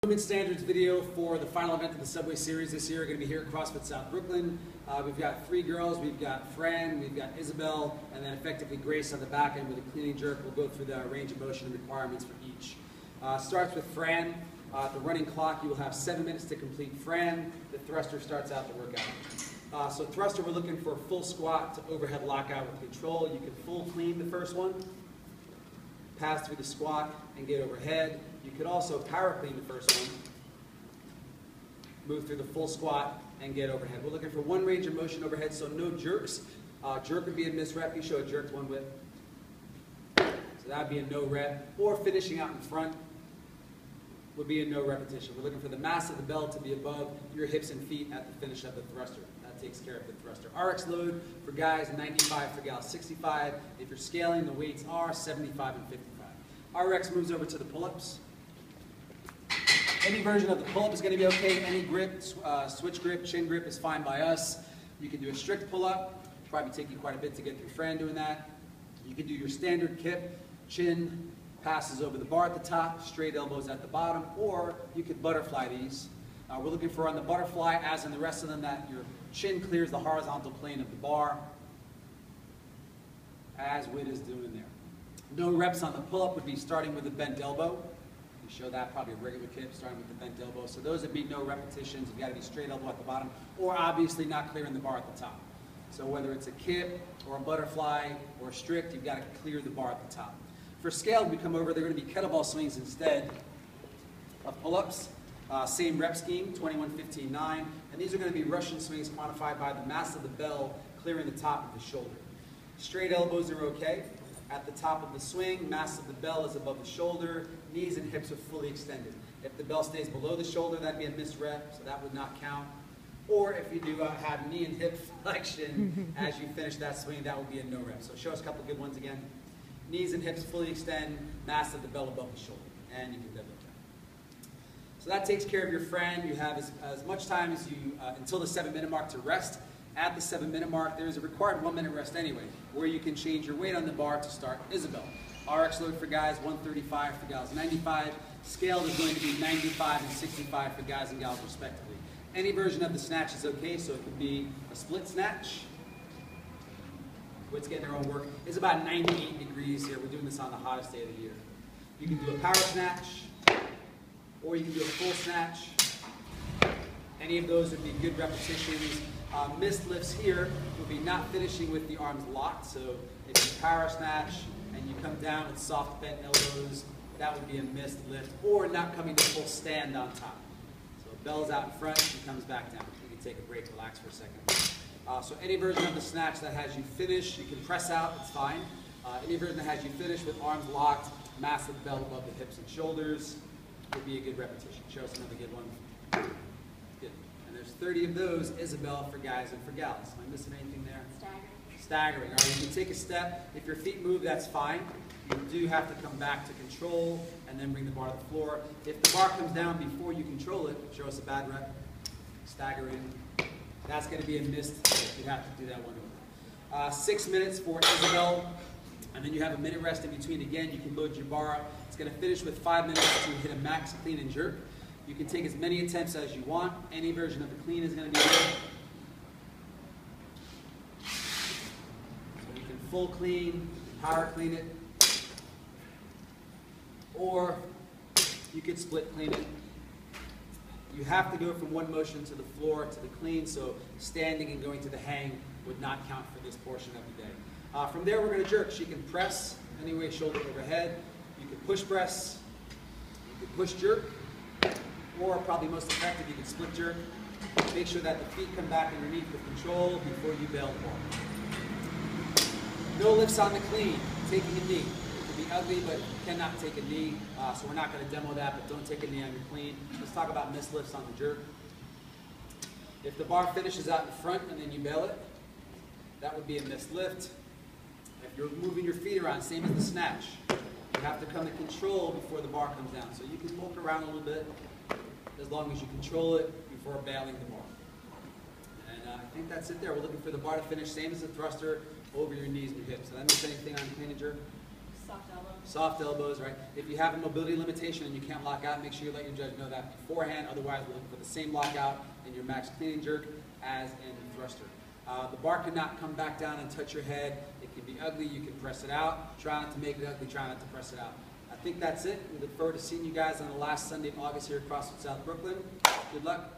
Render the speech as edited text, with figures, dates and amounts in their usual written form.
Women's standards video for the final event of the Subway Series this year. We're going to be here at CrossFit South Brooklyn. We've got 3 girls. We've got Fran, we've got Isabel, and then effectively Grace on the back end with a cleaning jerk. We'll go through the range of motion requirements for each. Starts with Fran. The running clock, you will have 7 minutes to complete Fran. The thruster starts out the workout. So thruster, we're looking for a full squat to overhead lockout with control. You can full clean the first one, pass through the squat, and get overhead. You could also power clean the first one, move through the full squat, and get overhead. We're looking for 1 range of motion overhead, so no jerks. Jerk would be a miss rep. You show a jerk 1 whip. So that would be a no rep. Or finishing out in front would be a no repetition. We're looking for the mass of the bell to be above your hips and feet at the finish of the thruster. That takes care of the thruster. RX load for guys, 95, for gals, 65. If you're scaling, the weights are 75 and 55. RX moves over to the pull-ups. Any version of the pull-up is going to be okay. Any grip, switch grip, chin grip is fine by us. You can do a strict pull-up. Probably take you quite a bit to get through Fran doing that. You can do your standard kip, chin passes over the bar at the top, straight elbows at the bottom, or you could butterfly these. We're looking for on the butterfly, as in the rest of them, that your chin clears the horizontal plane of the bar, as Whit is doing there. No reps on the pull-up would be starting with a bent elbow. You show that, probably a regular kip, starting with the bent elbow. So those would be no repetitions. You've got to be straight elbow at the bottom, or obviously not clearing the bar at the top. So whether it's a kip, or a butterfly, or strict, you've got to clear the bar at the top. For scaled, we come over, they're going to be kettlebell swings instead of pull-ups. Same rep scheme, 21, 15, 9. And these are going to be Russian swings quantified by the mass of the bell clearing the top of the shoulder. Straight elbows are okay. At the top of the swing, mass of the bell is above the shoulder, knees and hips are fully extended. If the bell stays below the shoulder, that'd be a missed rep, so that would not count. Or if you do have knee and hip flexion as you finish that swing, that would be a no rep. So show us a couple good ones again. Knees and hips fully extend, mass of the bell above the shoulder, and you can deadlift that. So that takes care of your Fran. You have as much time as you, until the 7-minute mark to rest. At the 7-minute mark, there is a required 1-minute rest anyway, where you can change your weight on the bar to start Isabel. RX load for guys, 135, for gals, 95. Scaled is going to be 95 and 65 for guys and gals respectively. Any version of the snatch is okay, so it could be a split snatch. Whit's getting their own work. It's about 98 degrees here. We're doing this on the hottest day of the year. You can do a power snatch, or you can do a full snatch. Any of those would be good repetitions. Missed lifts here would be not finishing with the arms locked. So if you power snatch and you come down with soft bent elbows, that would be a missed lift, or not coming to full stand on top. So bell's out in front, she comes back down. You can take a break, relax for a second. So any version of the snatch that has you finish, you can press out, it's fine. Any version that has you finish with arms locked, massive bell above the hips and shoulders would be a good repetition. Show us another good one. Good. And there's 30 of those, Isabel, for guys and for gals. Am I missing anything there? Staggering. Staggering. All right, you can take a step. If your feet move, that's fine. You do have to come back to control and then bring the bar to the floor. If the bar comes down before you control it, show us a bad rep. Staggering. That's going to be a missed lift. You have to do that one over. 6 minutes for Isabel, and then you have a minute rest in between. Again, you can load your bar up. It's going to finish with 5 minutes to hit a max clean and jerk. You can take as many attempts as you want. Any version of the clean is going to be good. So you can full clean, power clean it, or you could split clean it. You have to go from one motion to the floor to the clean, so standing and going to the hang would not count for this portion of the day. From there, we're going to jerk. She can press anyway, shoulder overhead. You can push press. You can push jerk. Or probably most effective, you can split jerk. Make sure that the feet come back underneath with control before you bail the ball. No lifts on the clean. Taking a knee. It can be ugly, but you cannot take a knee. So we're not going to demo that, but don't take a knee on your clean. Let's talk about missed lifts on the jerk. If the bar finishes out in front and then you bail it, that would be a missed lift. If you're moving your feet around, same as the snatch. You have to come to control before the bar comes down. So you can poke around a little bit as long as you control it before bailing the bar. And I think that's it there. We're looking for the bar to finish, same as the thruster, over your knees and your hips. Did I miss anything on clean and jerk? Soft elbow. Soft elbows, right? If you have a mobility limitation and you can't lock out, make sure you let your judge know that beforehand. Otherwise, we're looking for the same lockout in your max clean and jerk as in the thruster. The bar cannot come back down and touch your head. It can be ugly. You can press it out. Try not to make it ugly. Try not to press it out. I think that's it. We look forward to seeing you guys on the last Sunday of August here at CrossFit South Brooklyn. Good luck.